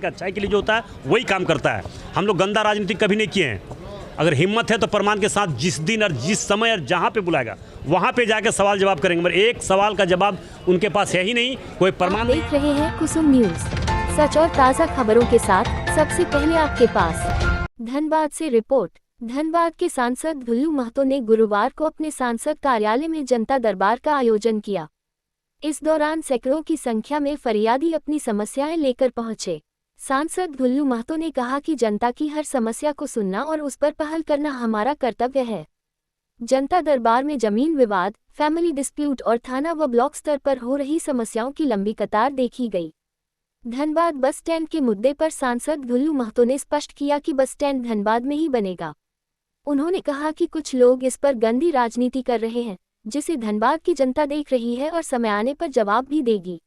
के अच्छाई के लिए जो होता है वही काम करता है। हम लोग गंदा राजनीति कभी नहीं किए हैं। अगर हिम्मत है तो प्रमाण के साथ जिस दिन और जिस समय और जहाँ पे बुलाएगा वहाँ पे जाकर सवाल जवाब करेंगे, मगर एक सवाल का जवाब उनके पास है ही नहीं, कोई प्रमाण। देख रहे हैं कुसुम न्यूज, सच और ताज़ा खबरों के साथ सबसे पहले आपके पास। धनबाद से रिपोर्ट। धनबाद के सांसद दुल्लू महतो ने गुरुवार को अपने सांसद कार्यालय में जनता दरबार का आयोजन किया। इस दौरान सैकड़ों की संख्या में फरियादी अपनी समस्याएं लेकर पहुंचे। सांसद दुल्लू महतो ने कहा कि जनता की हर समस्या को सुनना और उस पर पहल करना हमारा कर्तव्य है। जनता दरबार में जमीन विवाद, फैमिली डिस्प्यूट और थाना व ब्लॉक स्तर पर हो रही समस्याओं की लंबी कतार देखी गई। धनबाद बस स्टैंड के मुद्दे पर सांसद दुल्लू महतो ने स्पष्ट किया कि बस स्टैंड धनबाद में ही बनेगा। उन्होंने कहा कि कुछ लोग इस पर गंदी राजनीति कर रहे हैं, जिसे धनबाद की जनता देख रही है और समय आने पर जवाब भी देगी।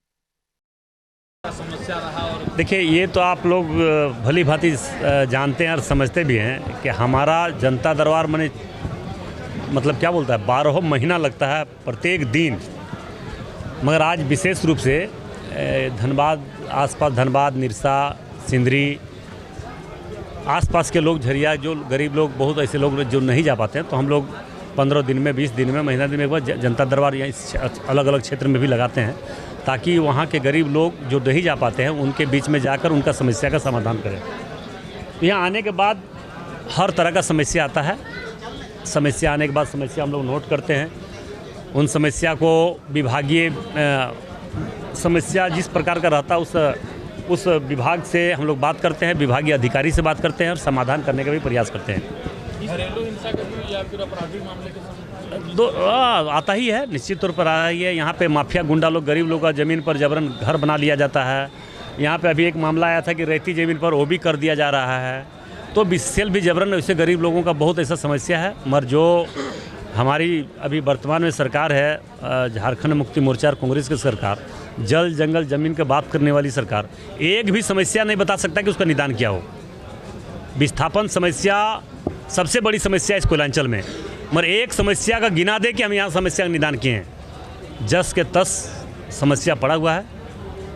देखिए, ये तो आप लोग भली भांति जानते हैं और समझते भी हैं कि हमारा जनता दरबार मने मतलब क्या बोलता है 12 महीना लगता है प्रत्येक दिन, मगर आज विशेष रूप से धनबाद आसपास, धनबाद, निरसा, सिंदरी आसपास के लोग, झरिया, जो गरीब लोग, बहुत ऐसे लोग जो नहीं जा पाते हैं, तो हम लोग 15 दिन में, 20 दिन में, महीना दिन में एक बार जनता दरबार या इस अलग अलग क्षेत्र में भी लगाते हैं, ताकि वहाँ के गरीब लोग जो नहीं जा पाते हैं उनके बीच में जाकर उनका समस्या का समाधान करें। यहाँ आने के बाद हर तरह का समस्या आता है। समस्या आने के बाद समस्या हम लोग नोट करते हैं। उन समस्या को विभागीय समस्या जिस प्रकार का रहता है उस विभाग से हम लोग बात करते हैं, विभागीय अधिकारी से बात करते हैं और समाधान करने का भी प्रयास करते हैं। घरेलू हिंसा का भी या फिर आपराधिक मामले के आता ही है, निश्चित तौर पर आ रही है। यहाँ पे माफिया गुंडा लोग, गरीब लोगों का ज़मीन पर जबरन घर बना लिया जाता है। यहाँ पे अभी एक मामला आया था कि रेती ज़मीन पर वो भी कर दिया जा रहा है, तो सेल भी जबरन, वैसे गरीब लोगों का बहुत ऐसा समस्या है। मगर जो हमारी अभी वर्तमान में सरकार है, झारखंड मुक्ति मोर्चा और कांग्रेस की सरकार, जल जंगल ज़मीन की बात करने वाली सरकार, एक भी समस्या नहीं बता सकता कि उसका निदान क्या हो। विस्थापन समस्या सबसे बड़ी समस्या इस कोयलांचल में, मगर एक समस्या का गिना दे कि हम यहाँ समस्या का निदान किए हैं, 10 के 10 समस्या पड़ा हुआ है।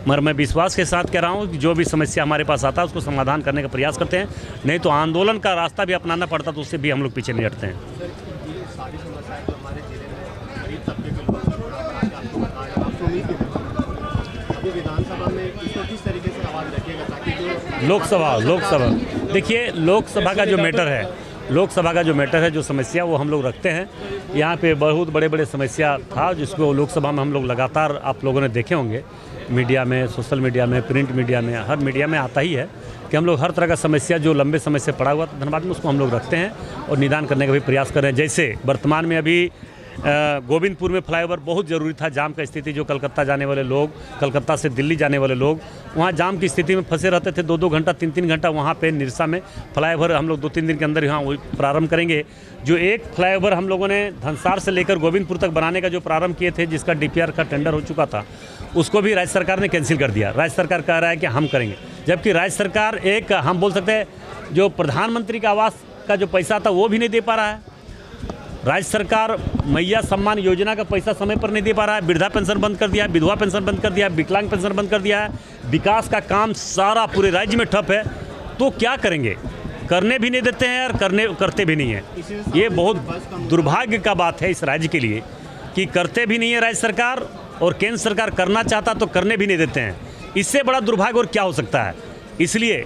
मगर मैं विश्वास के साथ कह रहा हूँ कि जो भी समस्या हमारे पास आता है उसको समाधान करने का प्रयास करते हैं, नहीं तो आंदोलन का रास्ता भी अपनाना पड़ता तो उससे भी हम लोग पीछे नहीं हटते हैं। लोकसभा देखिए, लोकसभा का जो मैटर है, जो समस्या वो हम लोग रखते हैं। यहाँ पे बहुत बड़े बड़े समस्या था जिसको लोकसभा में हम लोग लगातार, आप लोगों ने देखे होंगे मीडिया में, सोशल मीडिया में, प्रिंट मीडिया में, हर मीडिया में आता ही है कि हम लोग हर तरह का समस्या जो लंबे समय से पड़ा हुआ धनबाद में उसको हम लोग रखते हैं और निदान करने का भी प्रयास कर रहे हैं। जैसे वर्तमान में अभी गोविंदपुर में फ्लाईओवर बहुत ज़रूरी था। जाम का स्थिति, जो कलकत्ता जाने वाले लोग, कलकत्ता से दिल्ली जाने वाले लोग वहाँ जाम की स्थिति में फंसे रहते थे, 2-2 घंटा, 3-3 घंटा। वहाँ पे निरसा में फ्लाईओवर हम लोग 2-3 दिन के अंदर यहाँ प्रारंभ करेंगे। जो एक फ्लाईओवर हम लोगों ने धनसार से लेकर गोविंदपुर तक बनाने का जो प्रारंभ किए थे, जिसका DPR का टेंडर हो चुका था, उसको भी राज्य सरकार ने कैंसिल कर दिया। राज्य सरकार कह रहा है कि हम करेंगे, जबकि राज्य सरकार एक, हम बोल सकते हैं, जो प्रधानमंत्री का आवास का जो पैसा था वो भी नहीं दे पा रहा है। राज्य सरकार मैया सम्मान योजना का पैसा समय पर नहीं दे पा रहा है। वृद्धा पेंशन बंद कर दिया है, विधवा पेंशन बंद कर दिया है, विकलांग पेंशन बंद कर दिया है। विकास का काम सारा पूरे राज्य में ठप है, तो क्या करेंगे? करने भी नहीं देते हैं और करते भी नहीं है। ये बहुत दुर्भाग्य का बात है इस राज्य के लिए कि करते भी नहीं है राज्य सरकार, और केंद्र सरकार करना चाहता तो करने भी नहीं देते हैं। इससे बड़ा दुर्भाग्य और क्या हो सकता है? इसलिए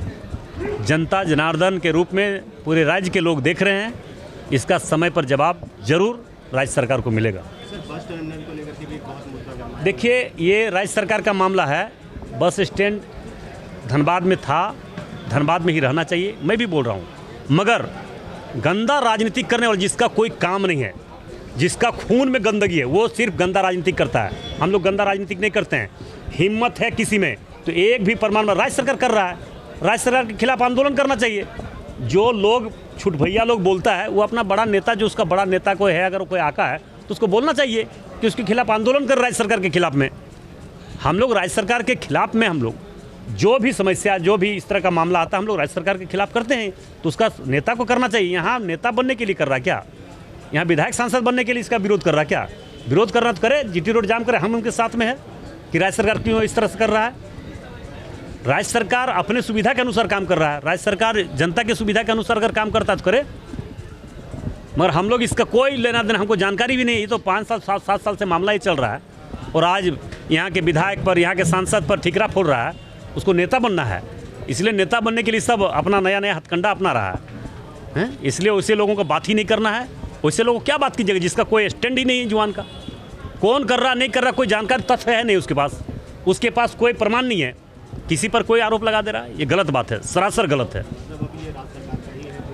जनता जनार्दन के रूप में पूरे राज्य के लोग देख रहे हैं, इसका समय पर जवाब जरूर राज्य सरकार को मिलेगा। देखिए, ये राज्य सरकार का मामला है। बस स्टैंड धनबाद में था, धनबाद में ही रहना चाहिए, मैं भी बोल रहा हूँ। मगर गंदा राजनीति करने वाला, जिसका कोई काम नहीं है, जिसका खून में गंदगी है, वो सिर्फ गंदा राजनीति करता है। हम लोग गंदा राजनीति नहीं करते हैं। हिम्मत है किसी में तो एक भी प्रमाण राज्य सरकार कर रहा है, राज्य सरकार के खिलाफ आंदोलन करना चाहिए। जो लोग छुट भैया लोग बोलता है, वो अपना बड़ा नेता, जो उसका बड़ा नेता कोई है, अगर कोई आका है तो उसको बोलना चाहिए कि उसके खिलाफ आंदोलन कर राज्य सरकार के खिलाफ में। हम लोग राज्य सरकार के खिलाफ में, हम लोग जो भी समस्या, जो भी इस तरह का मामला आता है, हम लोग राज्य सरकार के खिलाफ करते हैं, तो उसका नेता को करना चाहिए। यहाँ नेता बनने के लिए कर रहा क्या? यहाँ विधायक सांसद बनने के लिए इसका विरोध कर रहा क्या? विरोध करना तो करे, GT रोड जाम करे, हम उनके साथ में है कि राज्य सरकार क्यों इस तरह से कर रहा है। राज्य सरकार अपने सुविधा के अनुसार काम कर रहा है, राज्य सरकार जनता की सुविधा के अनुसार अगर काम करता है तो करे, मगर हम लोग इसका कोई लेना देना, हमको जानकारी भी नहीं। ये तो 5 साल 7 साल से मामला ही चल रहा है और आज यहाँ के विधायक पर, यहाँ के सांसद पर ठिकरा फोड़ रहा है। उसको नेता बनना है, इसलिए नेता बनने के लिए सब अपना नया नया हथकंडा अपना रहा है, इसलिए वैसे लोगों को बात ही नहीं करना है। वैसे लोगों को क्या बात कीजिएगा जिसका कोई स्टैंड ही नहीं है जुबान का, कौन कर रहा नहीं कर रहा कोई जानकारी तथ्य है नहीं उसके पास कोई प्रमाण नहीं है, किसी पर कोई आरोप लगा दे रहा है। ये गलत बात है, सरासर गलत है।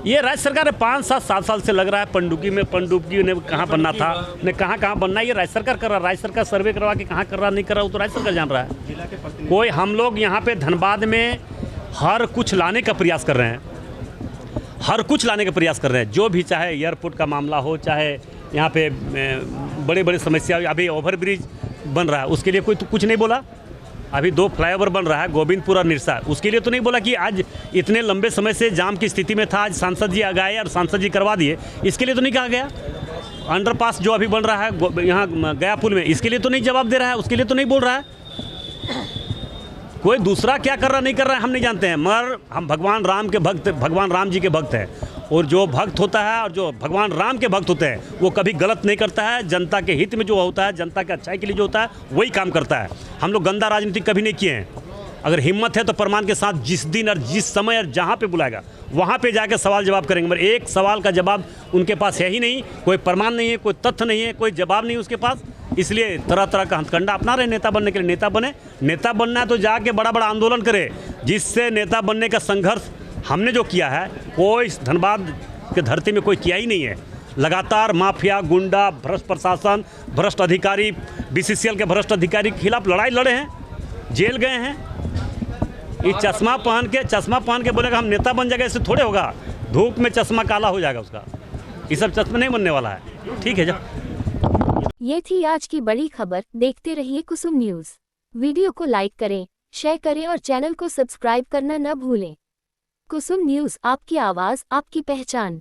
ये राज्य सरकार है, 5-7 साल से लग रहा है पनडुब्बी ने कहाँ बनना था, ने कहाँ बनना, ये राज्य सरकार कर रहा है। राज्य सरकार सर्वे करवा के कहाँ कर रहा नहीं कर रहा वो तो राज्य सरकार जान रहा है। कोई हम लोग यहाँ पे धनबाद में हर कुछ लाने का प्रयास कर रहे हैं, हर कुछ लाने का प्रयास कर रहे हैं, जो भी चाहे एयरपोर्ट का मामला हो, चाहे यहाँ पे बड़े बड़े समस्या, अभी ओवरब्रिज बन रहा है उसके लिए कोई तो कुछ नहीं बोला। अभी 2 फ्लाईओवर बन रहा है गोविंदपुर और निरसा, उसके लिए तो नहीं बोला कि आज इतने लंबे समय से जाम की स्थिति में था, आज सांसद जी आ गए और सांसद जी करवा दिए, इसके लिए तो नहीं कहा गया। अंडरपास जो अभी बन रहा है यहाँ गया पुल में, इसके लिए तो नहीं जवाब दे रहा है, उसके लिए तो नहीं बोल रहा है। कोई दूसरा क्या कर रहा नहीं कर रहा है हम नहीं जानते हैं, मगर हम भगवान राम के भक्त, भगवान राम जी के भक्त हैं, और जो भक्त होता है और जो भगवान राम के भक्त होते हैं वो कभी गलत नहीं करता है। जनता के हित में जो होता है, जनता के अच्छाई के लिए जो होता है वही काम करता है। हम लोग गंदा राजनीति कभी नहीं किए हैं। अगर हिम्मत है तो प्रमाण के साथ जिस दिन और जिस समय और जहाँ पे बुलाएगा वहाँ पे जाकर सवाल जवाब करेंगे, मगर एक सवाल का जवाब उनके पास है ही नहीं, कोई प्रमाण नहीं है, कोई तथ्य नहीं है, कोई जवाब नहीं उसके पास। इसलिए तरह तरह का हथकंडा अपना रहे नेता बनने के लिए। नेता बने, नेता बनना है तो जाके बड़ा बड़ा आंदोलन करे, जिससे नेता बनने का संघर्ष हमने जो किया है कोई धनबाद के धरती में कोई किया ही नहीं है। लगातार माफिया, गुंडा, भ्रष्ट प्रशासन, भ्रष्ट अधिकारी, BCCL के भ्रष्ट अधिकारी के खिलाफ लड़ाई लड़े हैं, जेल गए हैं। ये चश्मा पहन के बोलेगा हम नेता बन जाएगा, इससे थोड़े होगा। धूप में चश्मा काला हो जाएगा उसका, ये सब चश्मा नहीं बनने वाला है। ठीक है जब ये थी आज की बड़ी खबर। देखते रहिए कुसुम न्यूज़। वीडियो को लाइक करें, शेयर करें और चैनल को सब्सक्राइब करना न भूलें। कुसुम न्यूज़, आपकी आवाज़, आपकी पहचान।